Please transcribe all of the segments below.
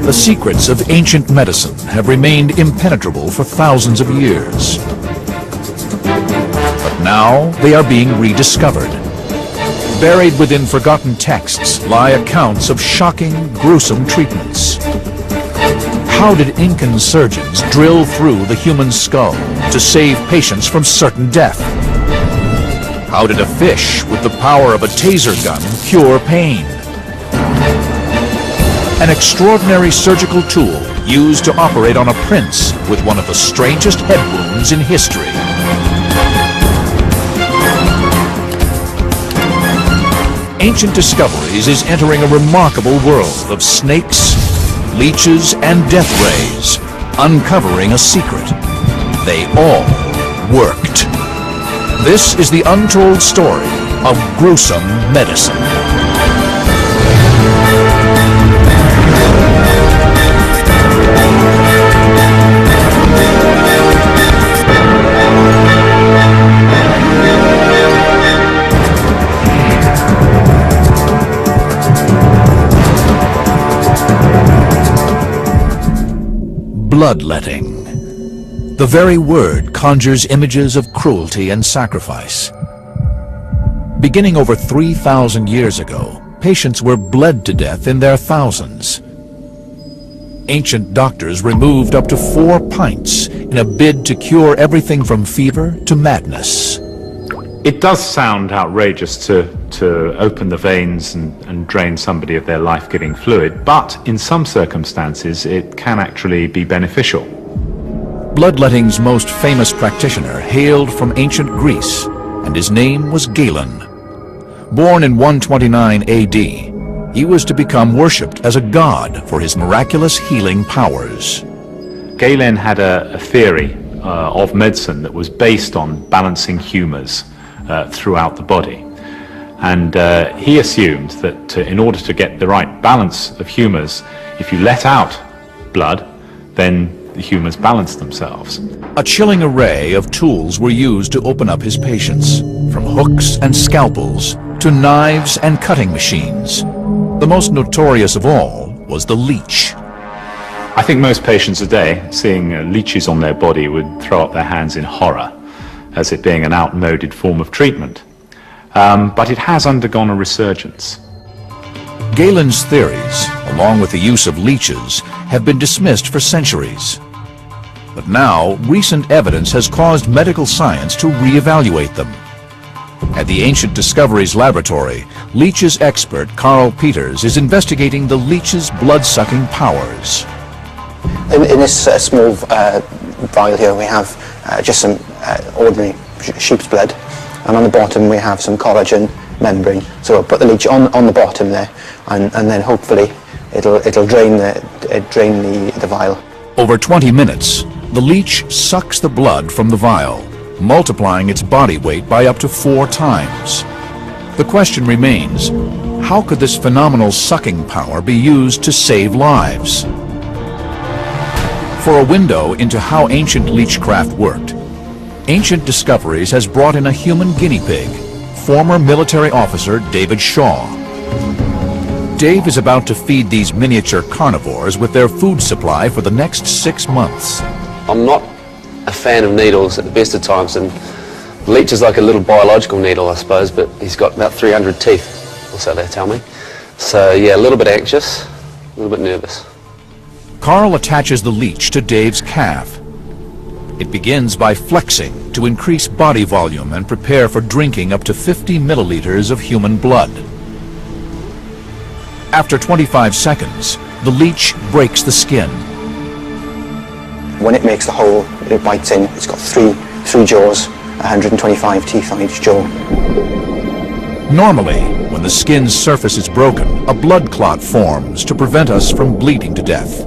The secrets of ancient medicine have remained impenetrable for thousands of years. But now they are being rediscovered. Buried within forgotten texts lie accounts of shocking, gruesome treatments. How did Incan surgeons drill through the human skull to save patients from certain death? How did a fish with the power of a taser gun cure pain? An extraordinary surgical tool used to operate on a prince with one of the strangest head wounds in history. Ancient Discoveries is entering a remarkable world of snakes, leeches, and death rays, uncovering a secret. They all worked. This is the untold story of gruesome medicine. Bloodletting. The very word conjures images of cruelty and sacrifice. Beginning over 3,000 years ago, patients were bled to death in their thousands. Ancient doctors removed up to 4 pints in a bid to cure everything from fever to madness. It does sound outrageous to open the veins and drain somebody of their life-giving fluid, but in some circumstances it can actually be beneficial. Bloodletting's most famous practitioner hailed from ancient Greece, and his name was Galen. Born in 129 AD, he was to become worshipped as a god for his miraculous healing powers. Galen had a theory of medicine that was based on balancing humours throughout the body. And he assumed that in order to get the right balance of humours, if you let out blood, then the humours balance themselves. A chilling array of tools were used to open up his patients, from hooks and scalpels to knives and cutting machines. The most notorious of all was the leech. I think most patients today, seeing leeches on their body, would throw up their hands in horror, as it being an outmoded form of treatment. But it has undergone a resurgence. Galen's theories, along with the use of leeches, have been dismissed for centuries. But now, recent evidence has caused medical science to reevaluate them. At the Ancient Discoveries Laboratory, leeches expert Carl Peters is investigating the leech's blood-sucking powers. In this small vial here, we have just some ordinary sheep's blood, and on the bottom we have some collagen membrane. So we'll put the leech on the bottom there, and then hopefully it'll drain the vial. Over 20 minutes, the leech sucks the blood from the vial, multiplying its body weight by up to 4 times. The question remains, how could this phenomenal sucking power be used to save lives? For a window into how ancient leechcraft worked, Ancient Discoveries has brought in a human guinea pig, former military officer David Shaw. Dave is about to feed these miniature carnivores with their food supply for the next 6 months. I'm not a fan of needles at the best of times, and the leech is like a little biological needle, I suppose, but he's got about 300 teeth, or so they tell me. So yeah, a little bit anxious, a little bit nervous. Carl attaches the leech to Dave's calf. It begins by flexing to increase body volume and prepare for drinking up to 50 milliliters of human blood. After 25 seconds, the leech breaks the skin. When it makes the hole, it bites in. It's got three jaws, 125 teeth on each jaw. Normally, when the skin's surface is broken, a blood clot forms to prevent us from bleeding to death.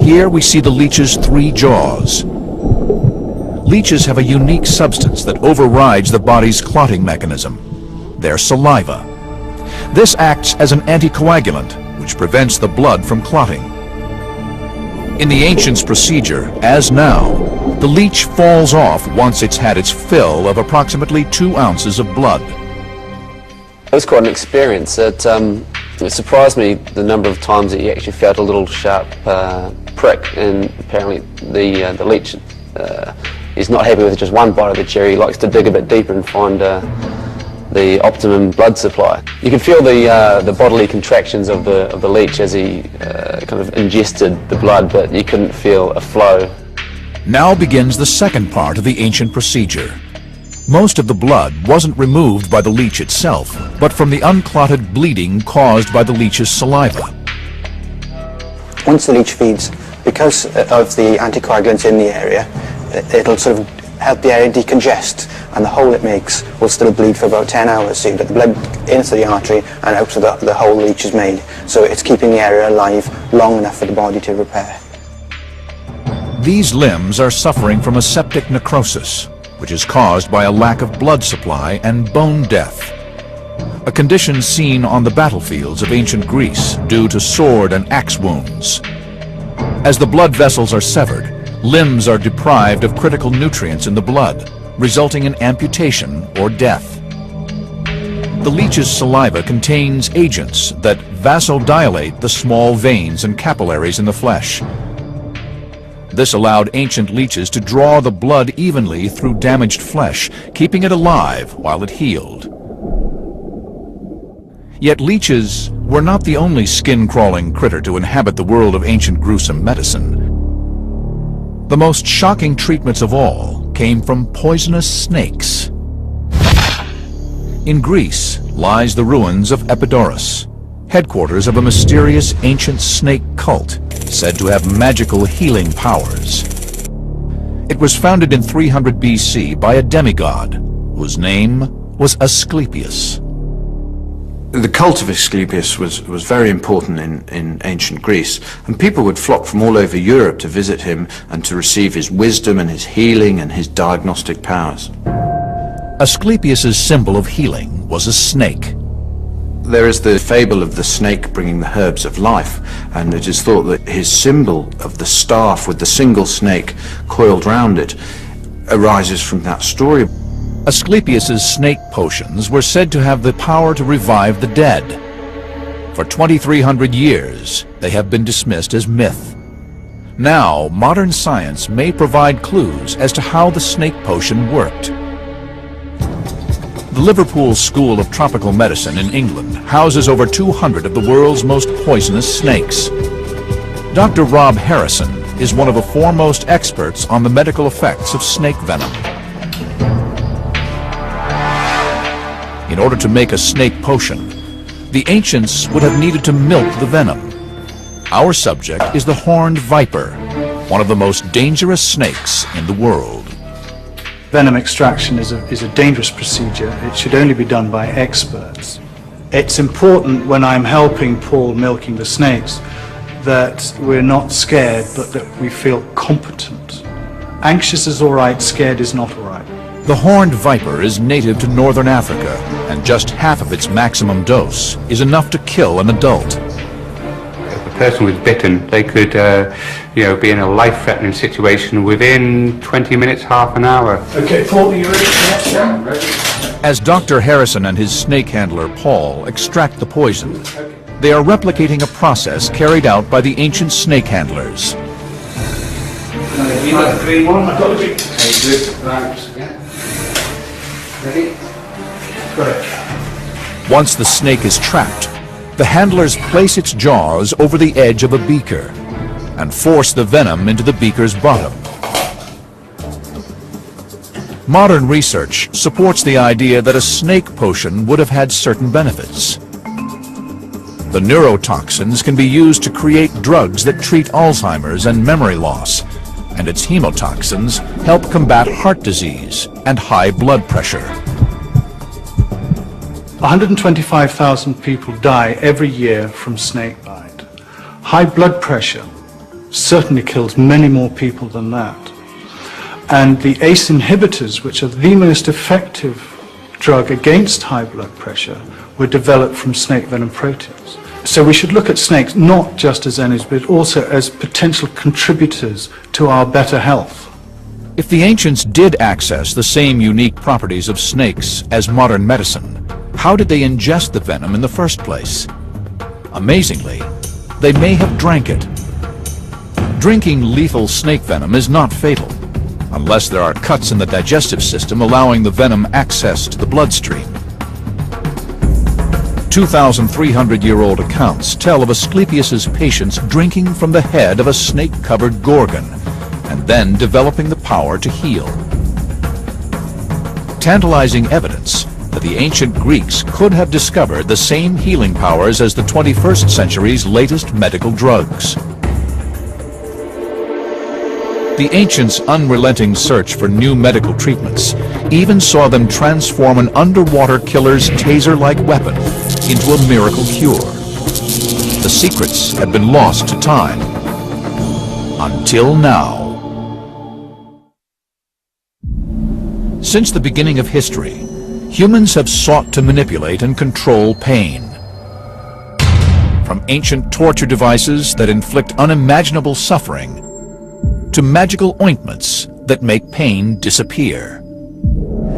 Here we see the leech's 3 jaws. Leeches have a unique substance that overrides the body's clotting mechanism, their saliva. This acts as an anticoagulant, which prevents the blood from clotting. In the ancients' procedure, as now, the leech falls off once it's had its fill of approximately 2 ounces of blood. It was quite an experience. It surprised me the number of times that he actually felt a little sharp prick, and apparently the leech is not happy with just one bite of the cherry. He likes to dig a bit deeper and find the optimum blood supply. You can feel the bodily contractions of the leech as he kind of ingested the blood, but you couldn't feel a flow. Now begins the second part of the ancient procedure. Most of the blood wasn't removed by the leech itself, but from the unclotted bleeding caused by the leech's saliva. Once the leech feeds, because of the anticoagulants in the area, it'll sort of help the area decongest, and the hole it makes will still bleed for about 10 hours, so you get the blood into the artery and out so that the whole leech is made. So it's keeping the area alive long enough for the body to repair. These limbs are suffering from a septic necrosis, which is caused by a lack of blood supply and bone death, a condition seen on the battlefields of ancient Greece due to sword and axe wounds. As the blood vessels are severed, limbs are deprived of critical nutrients in the blood, resulting in amputation or death. The leech's saliva contains agents that vasodilate the small veins and capillaries in the flesh. This allowed ancient leeches to draw the blood evenly through damaged flesh, keeping it alive while it healed. Yet leeches were not the only skin-crawling critter to inhabit the world of ancient gruesome medicine. The most shocking treatments of all came from poisonous snakes. In Greece lies the ruins of Epidaurus, headquarters of a mysterious ancient snake cult said to have magical healing powers. It was founded in 300 BC by a demigod whose name was Asclepius. The cult of Asclepius was very important in ancient Greece, and people would flock from all over Europe to visit him and to receive his wisdom and his healing and his diagnostic powers. Asclepius's symbol of healing was a snake. There is the fable of the snake bringing the herbs of life, and it is thought that his symbol of the staff with the single snake coiled round it arises from that story. Asclepius's snake potions were said to have the power to revive the dead. For 2,300 years, they have been dismissed as myth. Now, modern science may provide clues as to how the snake potion worked. The Liverpool School of Tropical Medicine in England houses over 200 of the world's most poisonous snakes. Dr. Rob Harrison is one of the foremost experts on the medical effects of snake venom. In order to make a snake potion, the ancients would have needed to milk the venom. Our subject is the horned viper, one of the most dangerous snakes in the world. Venom extraction is a dangerous procedure. It should only be done by experts. It's important when I'm helping Paul milking the snakes that we're not scared, but that we feel competent. Anxious is all right, scared is not all right. The horned viper is native to northern Africa, and just half of its maximum dose is enough to kill an adult. If a person was bitten, they could be in a life-threatening situation within 20 minutes, half an hour. Okay, Paul, are you ready for that? Yeah, ready. As Dr. Harrison and his snake handler, Paul, extract the poison, they are replicating a process carried out by the ancient snake handlers. You got the green one? I've got the green. Okay, good. Right. Yeah. Ready? Got it. Once the snake is trapped, the handlers place its jaws over the edge of a beaker and force the venom into the beaker's bottom. Modern research supports the idea that a snake potion would have had certain benefits. The neurotoxins can be used to create drugs that treat Alzheimer's and memory loss, and its hemotoxins help combat heart disease and high blood pressure. 125,000 people die every year from snake bite. High blood pressure certainly kills many more people than that. And the ACE inhibitors, which are the most effective drug against high blood pressure, were developed from snake venom proteins. So we should look at snakes not just as enemies, but also as potential contributors to our better health. If the ancients did access the same unique properties of snakes as modern medicine, how did they ingest the venom in the first place? Amazingly, they may have drank it. Drinking lethal snake venom is not fatal, unless there are cuts in the digestive system allowing the venom access to the bloodstream. 2,300-year-old accounts tell of Asclepius's patients drinking from the head of a snake-covered gorgon and then developing the power to heal. Tantalizing evidence that the ancient Greeks could have discovered the same healing powers as the 21st century's latest medical drugs. The ancients' unrelenting search for new medical treatments even saw them transform an underwater killer's taser-like weapon into a miracle cure. The secrets had been lost to time. Until now. Since the beginning of history, humans have sought to manipulate and control pain. From ancient torture devices that inflict unimaginable suffering to magical ointments that make pain disappear.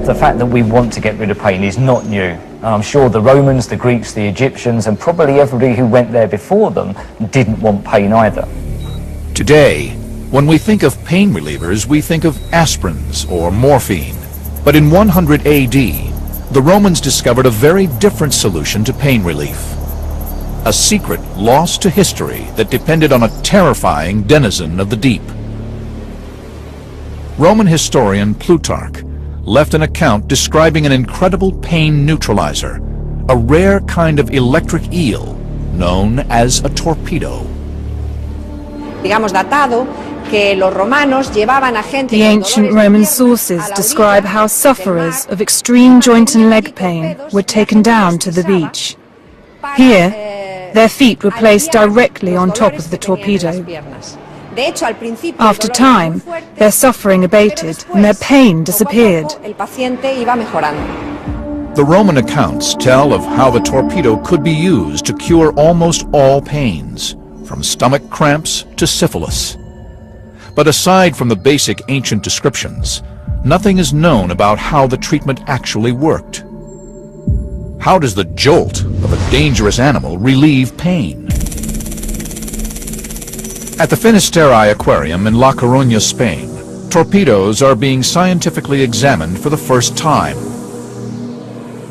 The fact that we want to get rid of pain is not new. I'm sure the Romans, the Greeks, the Egyptians, and probably everybody who went there before them didn't want pain either. Today, when we think of pain relievers, we think of aspirins or morphine. But in 100 AD, the Romans discovered a very different solution to pain relief. A secret lost to history that depended on a terrifying denizen of the deep. Roman historian Plutarch left an account describing an incredible pain neutralizer, a rare kind of electric eel known as a torpedo. The ancient Roman sources describe how sufferers of extreme joint and leg pain were taken down to the beach. Here, their feet were placed directly on top of the torpedo. After time, their suffering abated and their pain disappeared. The Roman accounts tell of how the torpedo could be used to cure almost all pains, from stomach cramps to syphilis. But aside from the basic ancient descriptions, nothing is known about how the treatment actually worked. How does the jolt of a dangerous animal relieve pain? At the Finisterre Aquarium in La Coruña, Spain, torpedoes are being scientifically examined for the first time.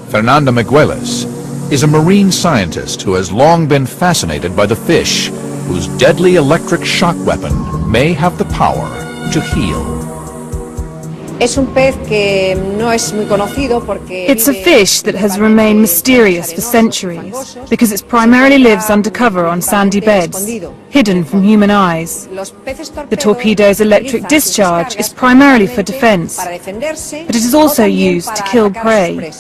Fernanda Migueles is a marine scientist who has long been fascinated by the fish, whose deadly electric shock weapon may have the power to heal. It's a fish that has remained mysterious for centuries because it primarily lives undercover on sandy beds, hidden from human eyes. The torpedo's electric discharge is primarily for defense, but it is also used to kill prey.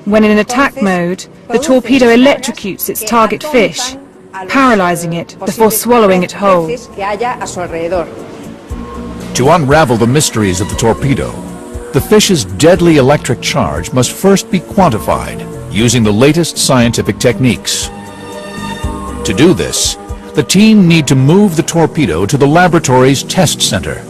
When in attack mode, the torpedo electrocutes its target fish, paralyzing it before swallowing it whole. To unravel the mysteries of the torpedo, the fish's deadly electric charge must first be quantified using the latest scientific techniques. To do this, the team need to move the torpedo to the laboratory's test center.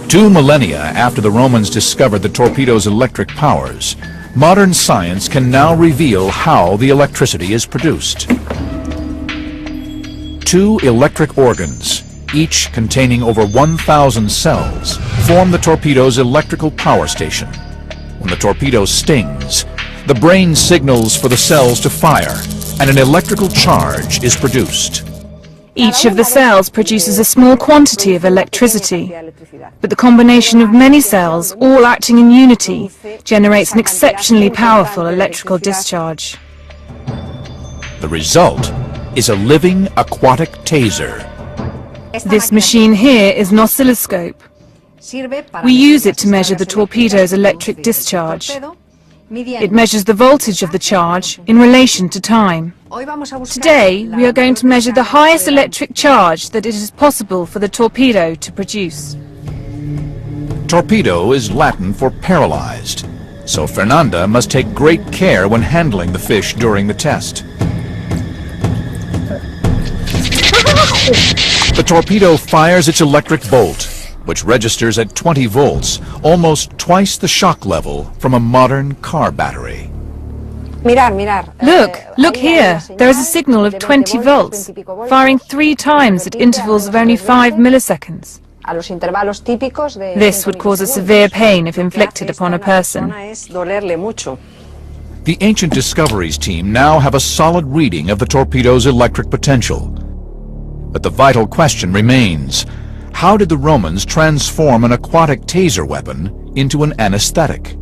2 millennia after the Romans discovered the torpedo's electric powers, modern science can now reveal how the electricity is produced. 2 electric organs, each containing over 1,000 cells, form the torpedo's electrical power station. When the torpedo stings, the brain signals for the cells to fire, and an electrical charge is produced. Each of the cells produces a small quantity of electricity, but the combination of many cells, all acting in unity, generates an exceptionally powerful electrical discharge. The result is a living aquatic taser. This machine here is an oscilloscope. We use it to measure the torpedo's electric discharge. It measures the voltage of the charge in relation to time. Today, we are going to measure the highest electric charge that it is possible for the torpedo to produce. Torpedo is Latin for paralyzed, so Fernanda must take great care when handling the fish during the test. The torpedo fires its electric bolt, which registers at 20 volts, almost twice the shock level from a modern car battery. Look here. There is a signal of 20 volts, firing 3 times at intervals of only 5 milliseconds. This would cause a severe pain if inflicted upon a person. The Ancient Discoveries team now have a solid reading of the torpedo's electric potential. But the vital question remains: how did the Romans transform an aquatic taser weapon into an anesthetic?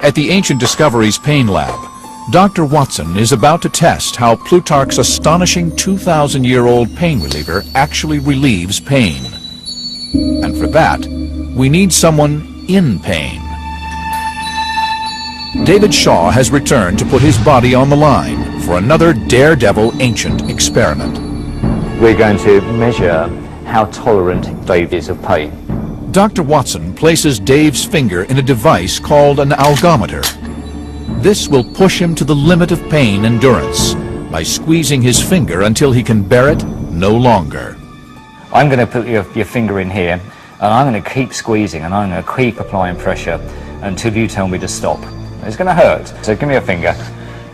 At the Ancient Discoveries Pain Lab, Dr. Watson is about to test how Plutarch's astonishing 2,000-year-old pain reliever actually relieves pain. And for that, we need someone in pain. David Shaw has returned to put his body on the line for another daredevil ancient experiment. We're going to measure how tolerant Dave is of pain. Dr. Watson places Dave's finger in a device called an algometer. This will push him to the limit of pain endurance by squeezing his finger until he can bear it no longer. I'm going to put your finger in here, and I'm going to keep squeezing, and I'm going to keep applying pressure until you tell me to stop. It's going to hurt, so give me a finger.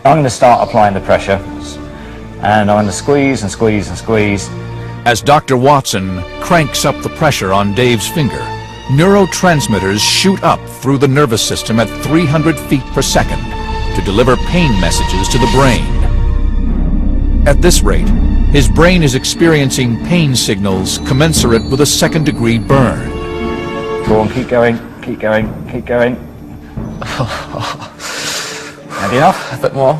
I'm going to start applying the pressure, and I'm going to squeeze and squeeze and squeeze. As Dr. Watson cranks up the pressure on Dave's finger, neurotransmitters shoot up through the nervous system at 300 feet per second to deliver pain messages to the brain. At this rate, his brain is experiencing pain signals commensurate with a second-degree burn. Go on, keep going, keep going, keep going. Have enough? A bit more.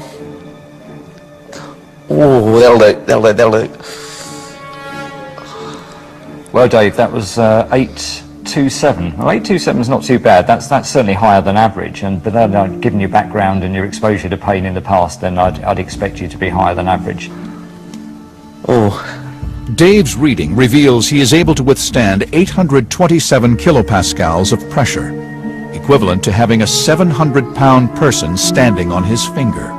Oh, that'll do. Well, Dave, that was 827. Well, 827 is not too bad. That's certainly higher than average. But then, given your background and your exposure to pain in the past, then I'd expect you to be higher than average. Oh. Dave's reading reveals he is able to withstand 827 kilopascals of pressure, equivalent to having a 700-pound person standing on his finger.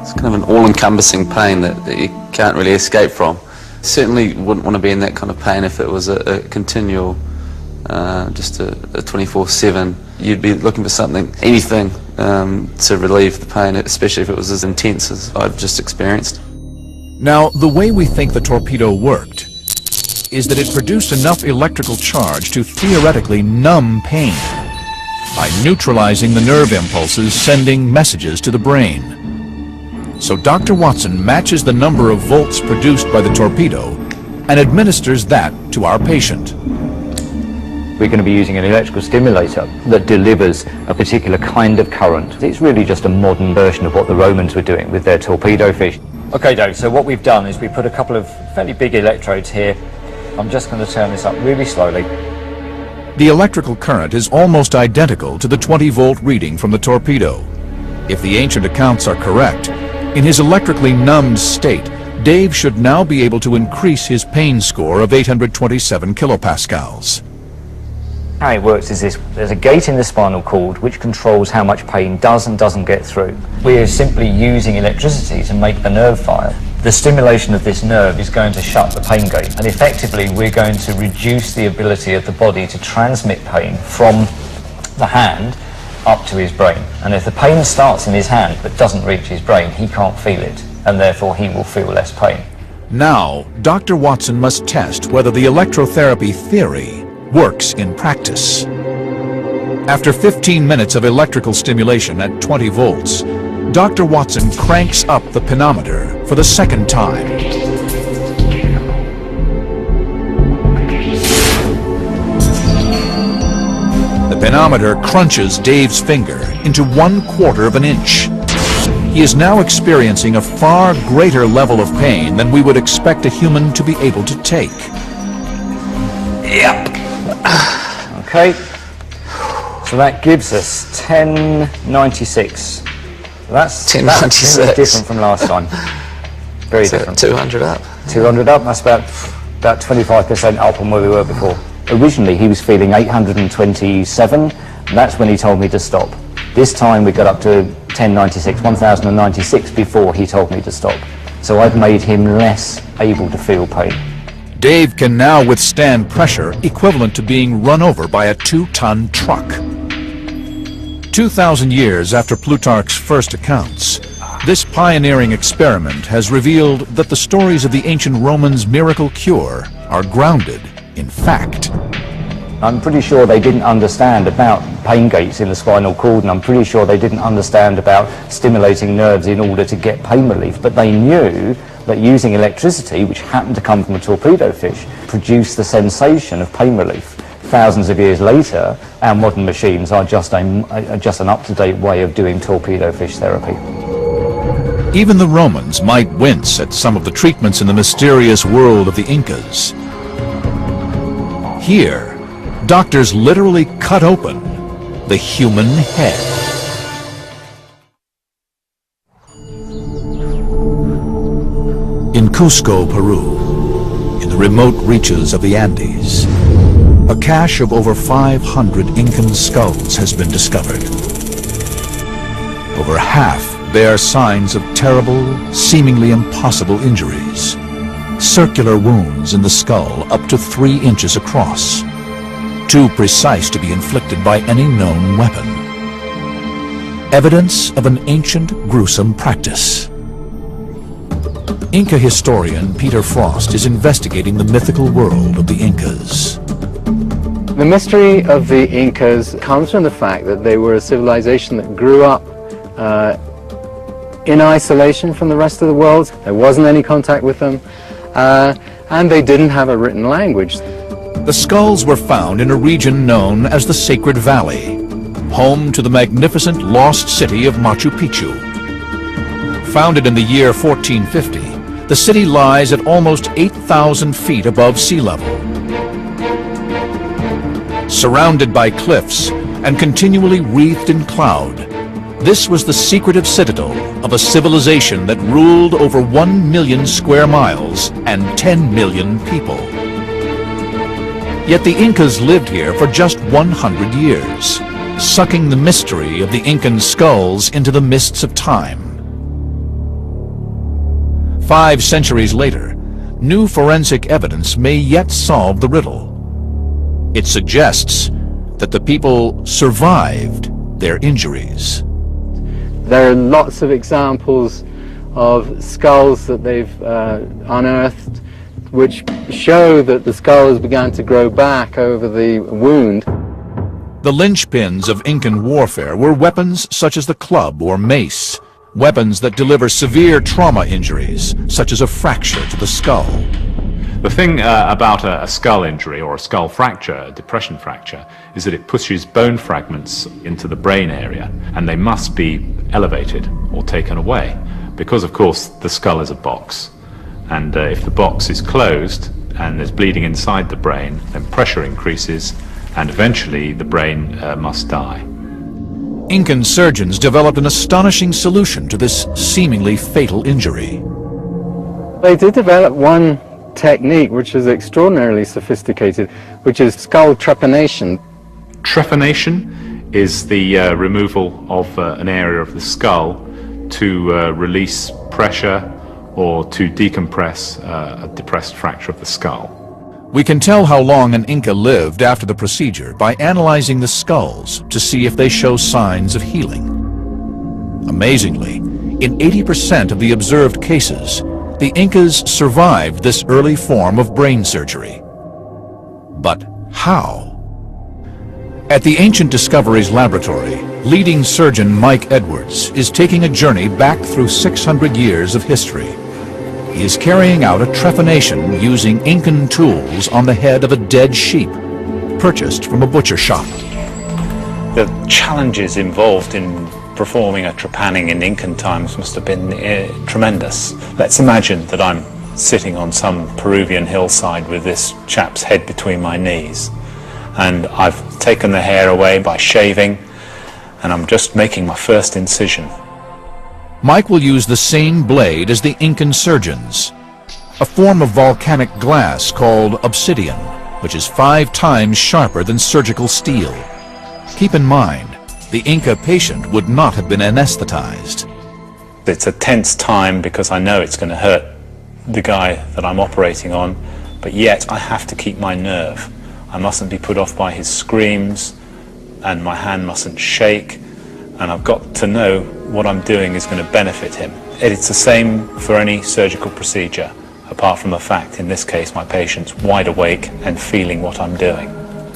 It's kind of an all-encompassing pain that you can't really escape from. Certainly wouldn't want to be in that kind of pain if it was a continual, just a 24/7. You'd be looking for something, anything, to relieve the pain, especially if it was as intense as I've just experienced. Now, the way we think the torpedo worked is that it produced enough electrical charge to theoretically numb pain by neutralizing the nerve impulses sending messages to the brain. So Dr. Watson matches the number of volts produced by the torpedo and administers that to our patient. We're going to be using an electrical stimulator that delivers a particular kind of current. It's really just a modern version of what the Romans were doing with their torpedo fish. Okay, Dave, so what we've done is we put a couple of fairly big electrodes here. I'm just going to turn this up really slowly. The electrical current is almost identical to the 20-volt reading from the torpedo. If the ancient accounts are correct, in his electrically numbed state, Dave should now be able to increase his pain score of 827 kilopascals. How it works is this: there's a gate in the spinal cord which controls how much pain does and doesn't get through. We are simply using electricity to make the nerve fire. The stimulation of this nerve is going to shut the pain gate, and effectively we're going to reduce the ability of the body to transmit pain from the hand up to his brain. And if the pain starts in his hand but doesn't reach his brain, he can't feel it, and therefore he will feel less pain. Now, Dr. Watson must test whether the electrotherapy theory works in practice. After 15 minutes of electrical stimulation at 20 volts, Dr. Watson cranks up the pinometer for the second time. The pinometer crunches Dave's finger into 1/4 of an inch. He is now experiencing a far greater level of pain than we would expect a human to be able to take. Yep. Okay. So that gives us 1096. That's 1096. That's different from last time. Very different. 200 up. 200 up. That's about 25% up on where we were before. Originally he was feeling 827, and that's when he told me to stop. This time we got up to 1096 before he told me to stop. So I've made him less able to feel pain. Dave can now withstand pressure equivalent to being run over by a 2-ton truck. 2,000 years after Plutarch's first accounts, this pioneering experiment has revealed that the stories of the ancient Romans' miracle cure are grounded in fact. I'm pretty sure they didn't understand about pain gates in the spinal cord, and I'm pretty sure they didn't understand about stimulating nerves in order to get pain relief, but they knew that using electricity, which happened to come from a torpedo fish, produced the sensation of pain relief. Thousands of years later, our modern machines are just an up-to-date way of doing torpedo fish therapy. Even the Romans might wince at some of the treatments in the mysterious world of the Incas. Here, doctors literally cut open the human head. In Cusco, Peru, in the remote reaches of the Andes, a cache of over 500 Incan skulls has been discovered. Over half bear signs of terrible, seemingly impossible injuries. Circular wounds in the skull up to 3 inches across, too precise to be inflicted by any known weapon. Evidence of an ancient, gruesome practice. Inca historian Peter Frost is investigating the mythical world of the Incas. The mystery of the Incas comes from the fact that they were a civilization that grew up in isolation from the rest of the world. There wasn't any contact with them, and they didn't have a written language. The skulls were found in a region known as the Sacred Valley, home to the magnificent lost city of Machu Picchu. Founded in the year 1450, the city lies at almost 8,000 feet above sea level. Surrounded by cliffs and continually wreathed in cloud, this was the secretive citadel of a civilization that ruled over 1 million square miles and 10 million people. Yet the Incas lived here for just 100 years, sucking the mystery of the Incan skulls into the mists of time. 5 centuries later, new forensic evidence may yet solve the riddle. It suggests that the people survived their injuries. There are lots of examples of skulls that they've unearthed which show that the skulls began to grow back over the wound. The linchpins of Incan warfare were weapons such as the club or mace, weapons that deliver severe trauma injuries, such as a fracture to the skull. The thing about a skull injury or a skull fracture, a depression fracture, is that it pushes bone fragments into the brain area, and they must be elevated or taken away, because of course the skull is a box, and if the box is closed and there's bleeding inside the brain, then pressure increases and eventually the brain must die. Incan surgeons developed an astonishing solution to this seemingly fatal injury. They did develop one technique which is extraordinarily sophisticated, which is skull trepanation. Trepanation is the removal of an area of the skull to release pressure or to decompress a depressed fracture of the skull. We can tell how long an Inca lived after the procedure by analyzing the skulls to see if they show signs of healing. Amazingly, in 80% of the observed cases, the Incas survived this early form of brain surgery. But how? At the Ancient Discoveries Laboratory, leading surgeon Mike Edwards is taking a journey back through 600 years of history. He is carrying out a trepanation using Incan tools on the head of a dead sheep, purchased from a butcher shop. The challenges involved in performing a trepanning in Incan times must have been tremendous. Let's imagine that I'm sitting on some Peruvian hillside with this chap's head between my knees, and I've taken the hair away by shaving, and I'm just making my first incision. Mike will use the same blade as the Incan surgeons, a form of volcanic glass called obsidian, which is 5 times sharper than surgical steel. Keep in mind, the Inca patient would not have been anesthetized. It's a tense time because I know it's going to hurt the guy that I'm operating on, but yet I have to keep my nerve. I mustn't be put off by his screams, and my hand mustn't shake. and I've got to know what I'm doing is going to benefit him. It's the same for any surgical procedure, apart from the fact, in this case, my patient's wide awake and feeling what I'm doing.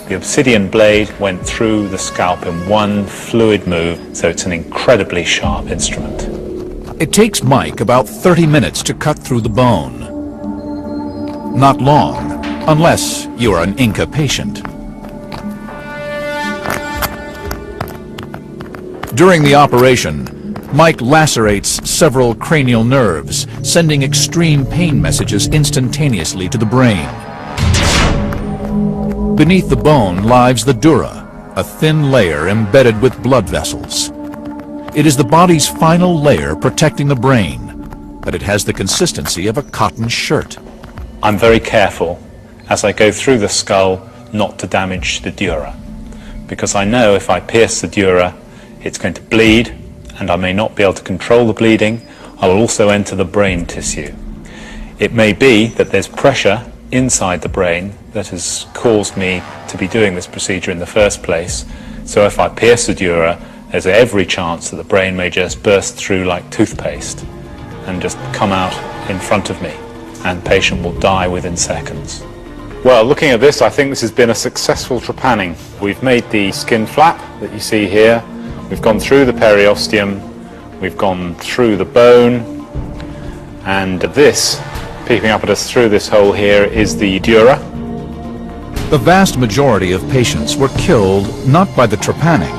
The obsidian blade went through the scalp in one fluid move, so it's an incredibly sharp instrument. It takes Mike about 30 minutes to cut through the bone. Not long, unless you're an Inca patient. During the operation, Mike lacerates several cranial nerves, sending extreme pain messages instantaneously to the brain. Beneath the bone lies the dura, a thin layer embedded with blood vessels. It is the body's final layer protecting the brain, but it has the consistency of a cotton shirt. I'm very careful as I go through the skull not to damage the dura, because I know if I pierce the dura, it's going to bleed, and I may not be able to control the bleeding. I will also enter the brain tissue. It may be that there's pressure inside the brain that has caused me to be doing this procedure in the first place. So if I pierce the dura, there's every chance that the brain may just burst through like toothpaste and just come out in front of me, and the patient will die within seconds. Well, looking at this, I think this has been a successful trepanning. We've made the skin flap that you see here. We've gone through the periosteum, we've gone through the bone, and this, peeping up at us through this hole here, is the dura. The vast majority of patients were killed not by the trepanning,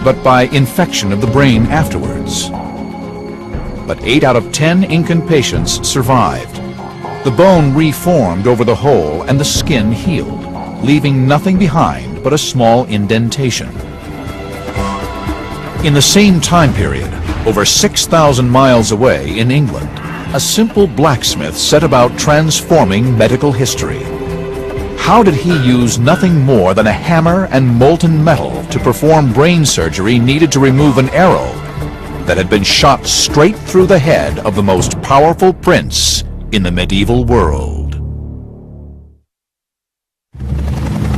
but by infection of the brain afterwards. But 8 out of 10 Incan patients survived. The bone reformed over the hole and the skin healed, leaving nothing behind but a small indentation. In the same time period, over 6,000 miles away in England, a simple blacksmith set about transforming medical history. How did he use nothing more than a hammer and molten metal to perform brain surgery needed to remove an arrow that had been shot straight through the head of the most powerful prince in the medieval world?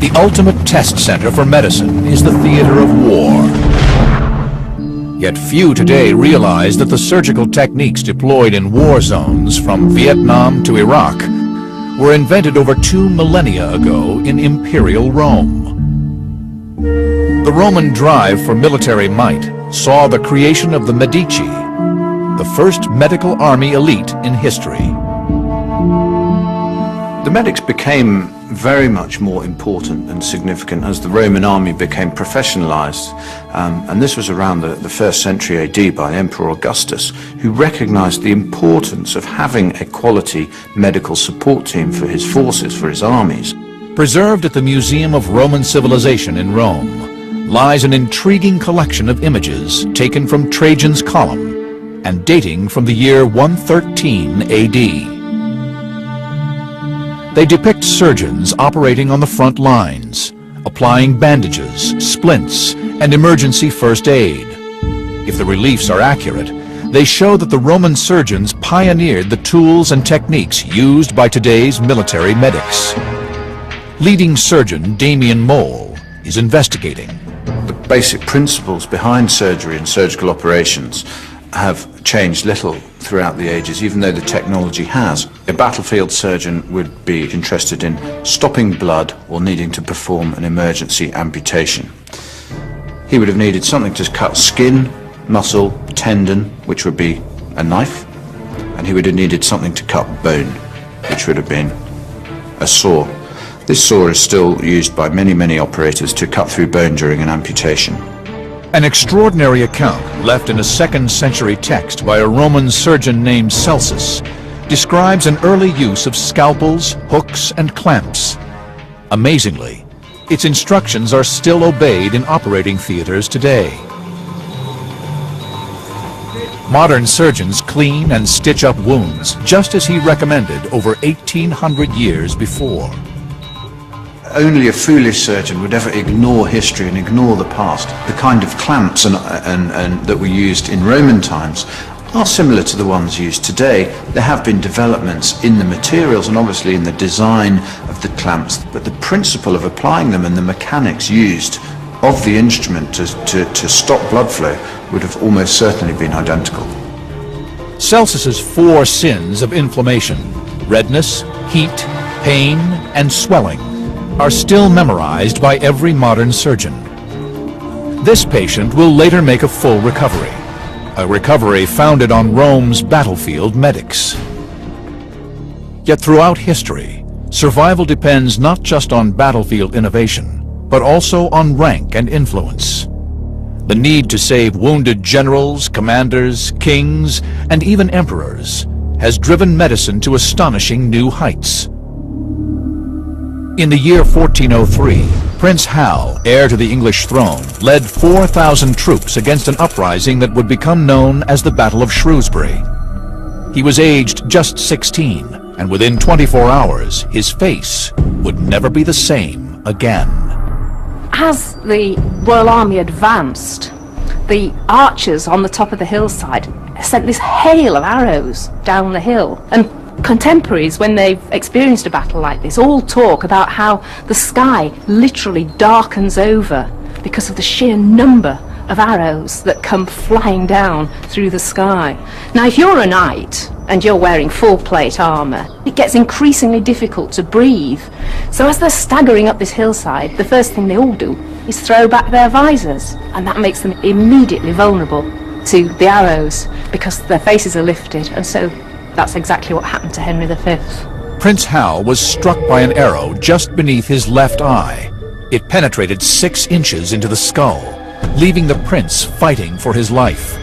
The ultimate test center for medicine is the theater of war. Yet few today realize that the surgical techniques deployed in war zones from Vietnam to Iraq were invented over 2 millennia ago in Imperial Rome. The Roman drive for military might saw the creation of the Medici, the first medical army elite in history. The medics became very much more important and significant as the Roman army became professionalized, and this was around the 1st century AD by Emperor Augustus, who recognized the importance of having a quality medical support team for his forces, for his armies. Preserved at the Museum of Roman Civilization in Rome lies an intriguing collection of images taken from Trajan's column and dating from the year 113 AD. They depict surgeons operating on the front lines, applying bandages, splints, and emergency first aid. If the reliefs are accurate, they show that the Roman surgeons pioneered the tools and techniques used by today's military medics. Leading surgeon Damien Mole is investigating. The basic principles behind surgery and surgical operations have changed little throughout the ages, even though the technology has. A battlefield surgeon would be interested in stopping blood or needing to perform an emergency amputation. He would have needed something to cut skin, muscle, tendon, which would be a knife, and he would have needed something to cut bone, which would have been a saw. This saw is still used by many operators to cut through bone during an amputation. An extraordinary account left in a 2nd century text by a Roman surgeon named Celsus describes an early use of scalpels, hooks, and clamps. Amazingly, its instructions are still obeyed in operating theaters today. Modern surgeons clean and stitch up wounds just as he recommended over 1,800 years before. Only a foolish surgeon would ever ignore history and ignore the past. The kind of clamps and that were used in Roman times are similar to the ones used today. There have been developments in the materials and obviously in the design of the clamps, but the principle of applying them and the mechanics used of the instrument to stop blood flow would have almost certainly been identical. Celsus's 4 sins of inflammation, redness, heat, pain, and swelling, are still memorized by every modern surgeon. This patient will later make a full recovery, a recovery founded on Rome's battlefield medics. Yet throughout history, survival depends not just on battlefield innovation, but also on rank and influence. The need to save wounded generals, commanders, kings, and even emperors has driven medicine to astonishing new heights. In the year 1403, Prince Hal, heir to the English throne, led 4,000 troops against an uprising that would become known as the Battle of Shrewsbury. He was aged just 16, and within 24 hours, his face would never be the same again. As the Royal Army advanced, the archers on the top of the hillside sent this hail of arrows down the hill. And contemporaries, when they've experienced a battle like this, all talk about how the sky literally darkens over because of the sheer number of arrows that come flying down through the sky. Now, if you're a knight and you're wearing full plate armour, it gets increasingly difficult to breathe. So as they're staggering up this hillside, the first thing they all do is throw back their visors, and that makes them immediately vulnerable to the arrows because their faces are lifted, and so that's exactly what happened to Henry V. Prince Hal was struck by an arrow just beneath his left eye. It penetrated 6 inches into the skull, leaving the prince fighting for his life.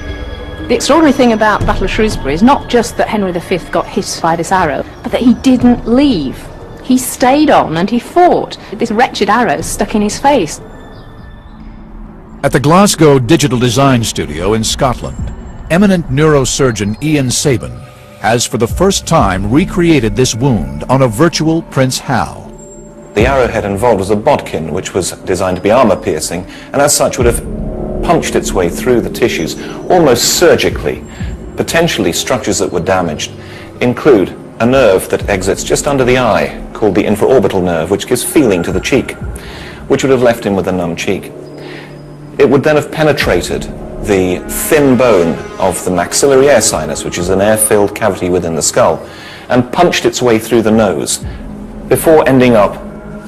The extraordinary thing about the Battle of Shrewsbury is not just that Henry V got hit by this arrow, but that he didn't leave. He stayed on and he fought. This wretched arrow stuck in his face. At the Glasgow Digital Design Studio in Scotland, eminent neurosurgeon Ian Sabin has for the first time recreated this wound on a virtual Prince Hal. The arrowhead involved was a bodkin, which was designed to be armor-piercing, and as such would have punched its way through the tissues, almost surgically. Potentially, structures that were damaged include a nerve that exits just under the eye, called the infraorbital nerve, which gives feeling to the cheek, which would have left him with a numb cheek. It would then have penetrated the thin bone of the maxillary air sinus, which is an air-filled cavity within the skull, and punched its way through the nose, before ending up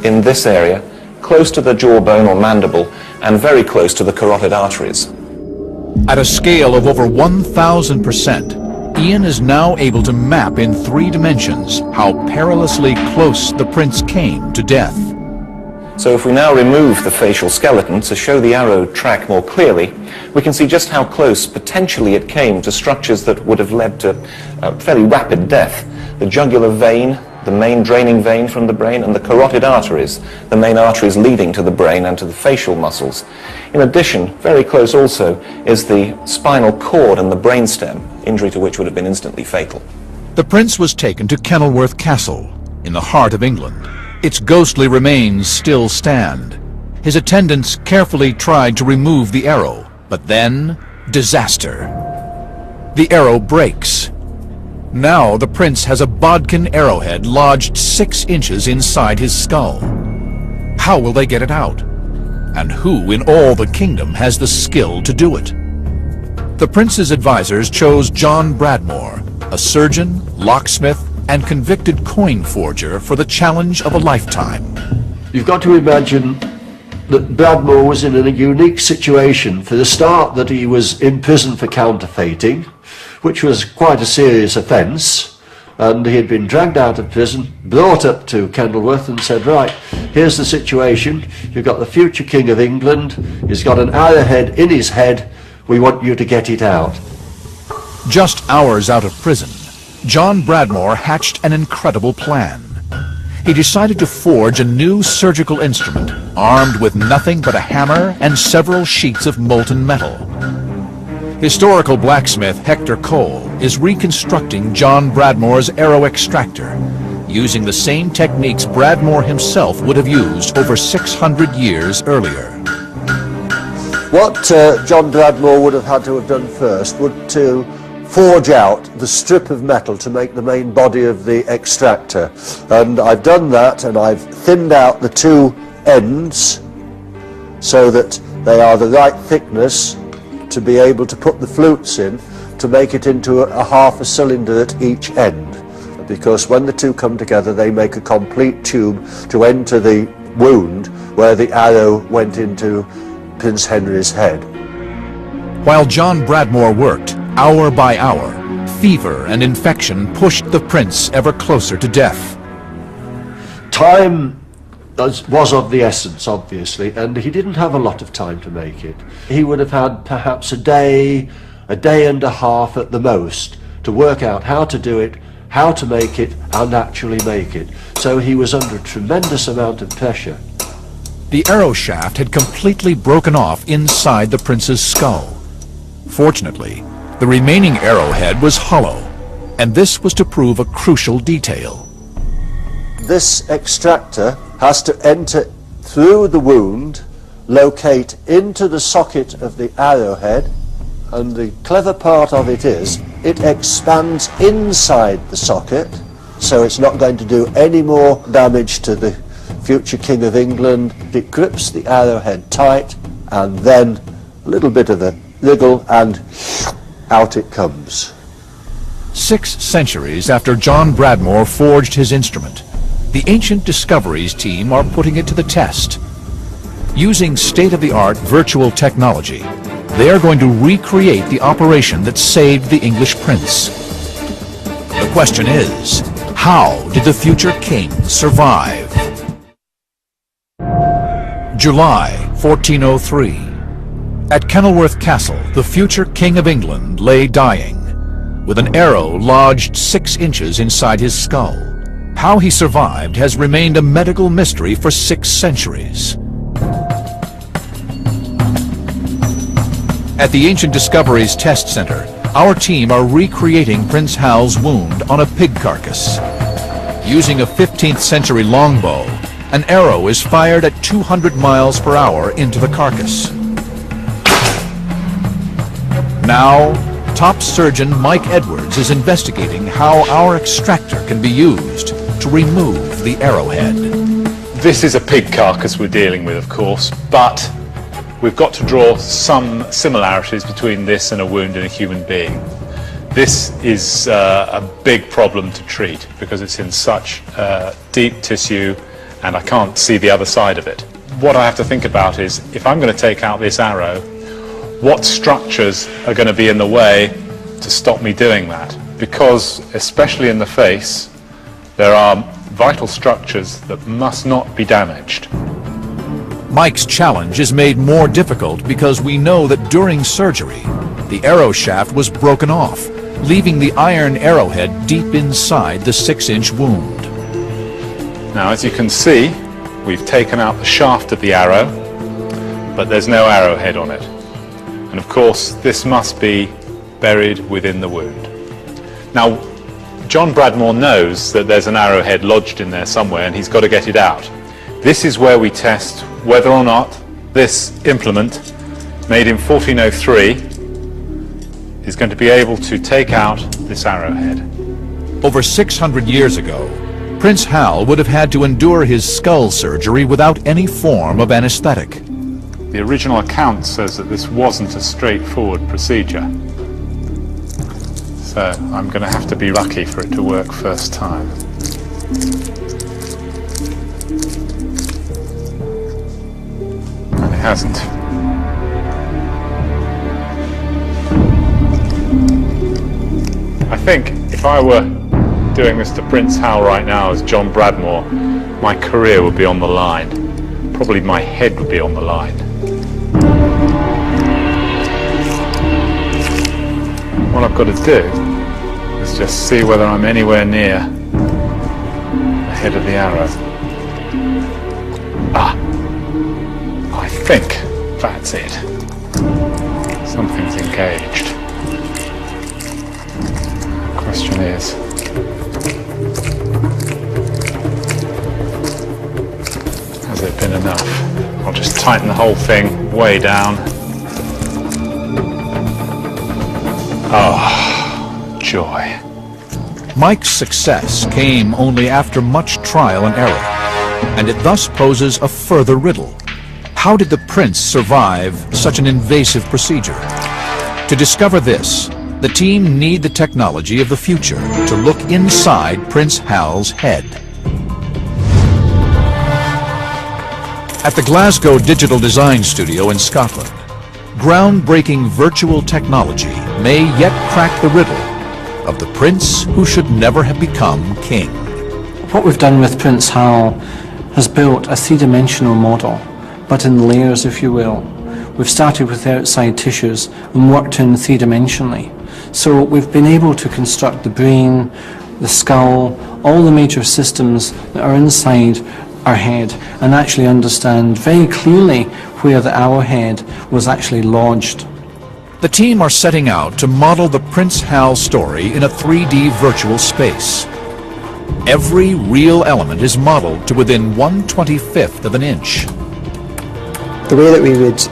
in this area, close to the jawbone or mandible, and very close to the carotid arteries. At a scale of over 1,000%, Ian is now able to map in 3 dimensions how perilously close the prince came to death. So if we now remove the facial skeleton to show the arrow track more clearly, we can see just how close potentially it came to structures that would have led to fairly rapid death. The jugular vein, the main draining vein from the brain, and the carotid arteries, the main arteries leading to the brain and to the facial muscles. In addition, very close also is the spinal cord and the brainstem, injury to which would have been instantly fatal. The prince was taken to Kenilworth Castle, in the heart of England. Its ghostly remains still stand. His attendants carefully tried to remove the arrow, but then, disaster. The arrow breaks. Now the prince has a bodkin arrowhead lodged 6 inches inside his skull. How will they get it out? And who in all the kingdom has the skill to do it? The prince's advisors chose John Bradmore, a surgeon, locksmith, and convicted coin forger, for the challenge of a lifetime. You've got to imagine that Bradmore was in a unique situation. For the start, that he was in prison for counterfeiting, which was quite a serious offence, and he had been dragged out of prison, brought up to Kenilworth and said, right, here's the situation, you've got the future King of England, he's got an arrowhead in his head, we want you to get it out. Just hours out of prison, John Bradmore hatched an incredible plan. He decided to forge a new surgical instrument, armed with nothing but a hammer and several sheets of molten metal. Historical blacksmith Hector Cole is reconstructing John Bradmore's arrow extractor, using the same techniques Bradmore himself would have used over 600 years earlier. What John Bradmore would have had to have done first would to forge out the strip of metal to make the main body of the extractor, and I've done that, and I've thinned out the 2 ends so that They are the right thickness to be able to put the flutes in to make it into a half a cylinder at each end. Because when the two come together, they make a complete tube to enter the wound where the arrow went into Prince Henry's head. While John Bradmore worked, hour by hour, fever and infection pushed the prince ever closer to death. Time was of the essence, obviously, and he didn't have a lot of time to make it. He would have had perhaps a day and a half at the most to work out how to do it, how to make it, and actually make it. So he was under a tremendous amount of pressure. The arrow shaft had completely broken off inside the prince's skull. Fortunately, the remaining arrowhead was hollow, and this was to prove a crucial detail. This extractor has to enter through the wound, locate into the socket of the arrowhead, and the clever part of it is it expands inside the socket, so it's not going to do any more damage to the future King of England. It grips the arrowhead tight, and then a little bit of a wriggle and out it comes. 6 centuries after John Bradmore forged his instrument, the Ancient Discoveries team are putting it to the test. Using state-of-the-art virtual technology, they are going to recreate the operation that saved the English prince. The question is, how did the future king survive? July 1403. At Kenilworth Castle, the future King of England lay dying, with an arrow lodged 6 inches inside his skull. How he survived has remained a medical mystery for 6 centuries. At the Ancient Discoveries Test Center, our team are recreating Prince Hal's wound on a pig carcass. Using a 15th century longbow, an arrow is fired at 200 miles per hour into the carcass. Now, top surgeon Mike Edwards is investigating how our extractor can be used to remove the arrowhead. This is a pig carcass we're dealing with, of course, but we've got to draw some similarities between this and a wound in a human being. This is a big problem to treat because it's in such deep tissue and I can't see the other side of it. What I have to think about is, if I'm going to take out this arrow, what structures are going to be in the way to stop me doing that? Because, especially in the face, there are vital structures that must not be damaged. Mike's challenge is made more difficult because we know that during surgery, the arrow shaft was broken off, leaving the iron arrowhead deep inside the 6-inch wound. Now, as you can see, we've taken out the shaft of the arrow, but there's no arrowhead on it. And of course, this must be buried within the wound. Now, John Bradmore knows that there's an arrowhead lodged in there somewhere and he's got to get it out. This is where we test whether or not this implement, made in 1403, is going to be able to take out this arrowhead. Over 600 years ago, Prince Hal would have had to endure his skull surgery without any form of anesthetic. The original account says that this wasn't a straightforward procedure. So I'm going to have to be lucky for it to work first time. And it hasn't. I think if I were doing this to Prince Hal right now as John Bradmore, my career would be on the line. Probably my head would be on the line. What I've got to do is just see whether I'm anywhere near the head of the arrow. Ah, I think that's it. Something's engaged. The question is, has it been enough? I'll just tighten the whole thing way down. Oh, joy. Mike's success came only after much trial and error, and it thus poses a further riddle. How did the prince survive such an invasive procedure? To discover this, the team need the technology of the future to look inside Prince Hal's head. At the Glasgow Digital Design Studio in Scotland, groundbreaking virtual technology may yet crack the riddle of the prince who should never have become king. What we've done with Prince Hal has built a three-dimensional model, but in layers, if you will. We've started with the outside tissues and worked in three-dimensionally. So we've been able to construct the brain, the skull, all the major systems that are inside our head, and actually understand very clearly where the arrowhead was actually lodged. The team are setting out to model the Prince Hal story in a 3D virtual space. Every real element is modeled to within 1/25th of an inch. The way that we would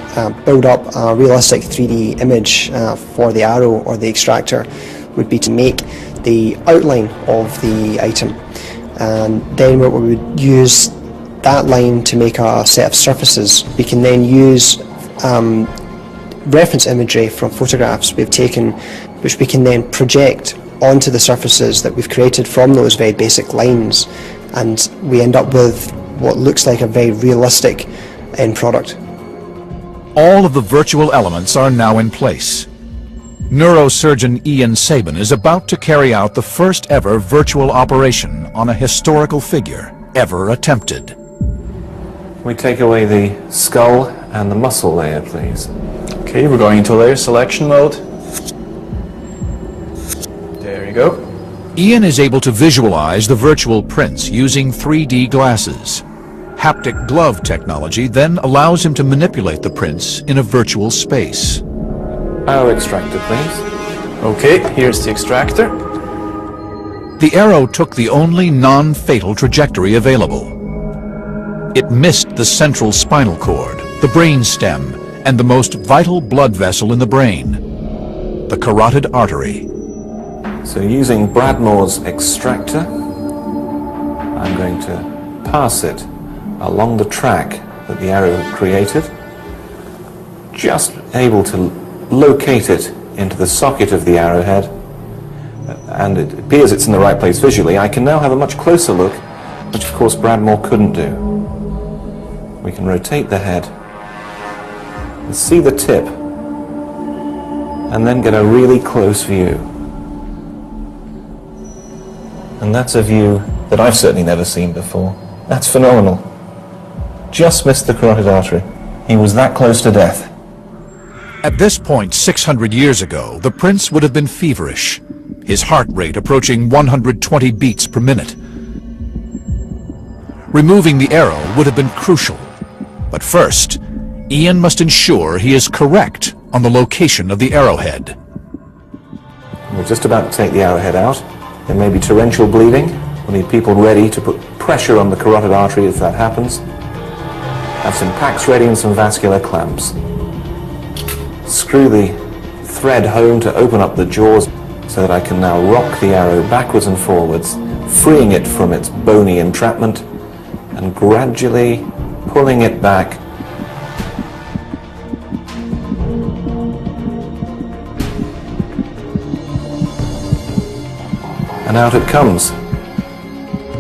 build up a realistic 3D image for the arrow or the extractor would be to make the outline of the item, and then we would use that line to make a set of surfaces. We can then use reference imagery from photographs we've taken, which we can then project onto the surfaces that we've created from those very basic lines, and we end up with what looks like a very realistic end product. All of the virtual elements are now in place. Neurosurgeon Ian Sabin is about to carry out the first ever virtual operation on a historical figure ever attempted. We take away the skull and the muscle layer, please. Okay, we're going into layer selection mode. There you go. Ian is able to visualize the virtual prince using 3D glasses. Haptic glove technology then allows him to manipulate the prince in a virtual space. Arrow extractor, please. Okay, here's the extractor. The arrow took the only non-fatal trajectory available. It missed the central spinal cord, the brainstem, and the most vital blood vessel in the brain, the carotid artery. So using Bradmore's extractor, I'm going to pass it along the track that the arrow created, just able to locate it into the socket of the arrowhead, and it appears it's in the right place visually. I can now have a much closer look, which of course Bradmore couldn't do. We can rotate the head and see the tip, and then get a really close view. And that's a view that I've certainly never seen before. That's phenomenal. Just missed the carotid artery. He was that close to death. At this point, 600 years ago, the prince would have been feverish, his heart rate approaching 120 beats per minute. Removing the arrow would have been crucial. But first, Ian must ensure he is correct on the location of the arrowhead. We're just about to take the arrowhead out. There may be torrential bleeding. We'll need people ready to put pressure on the carotid artery if that happens. Have some packs ready and some vascular clamps. Screw the thread home to open up the jaws so that I can now rock the arrow backwards and forwards, freeing it from its bony entrapment and gradually pulling it back. And out it comes.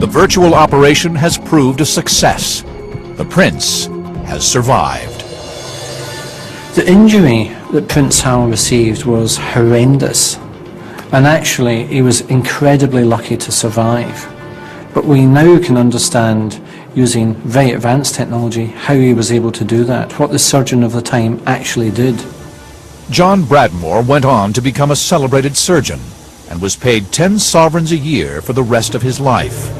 The virtual operation has proved a success. The prince has survived. The injury that Prince Hal received was horrendous, and actually he was incredibly lucky to survive. But we now can understand, using very advanced technology, how he was able to do that, what the surgeon of the time actually did. John Bradmore went on to become a celebrated surgeon and was paid 10 sovereigns a year for the rest of his life.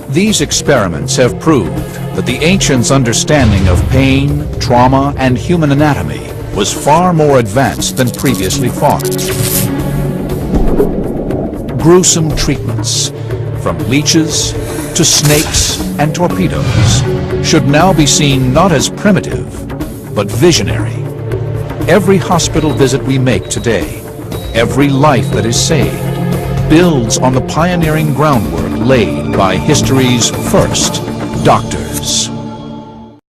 These experiments have proved that the ancients' understanding of pain, trauma, and human anatomy was far more advanced than previously thought. Gruesome treatments, from leeches to snakes and torpedoes, should now be seen not as primitive, but visionary. Every hospital visit we make today, every life that is saved, builds on the pioneering groundwork laid by history's first doctors.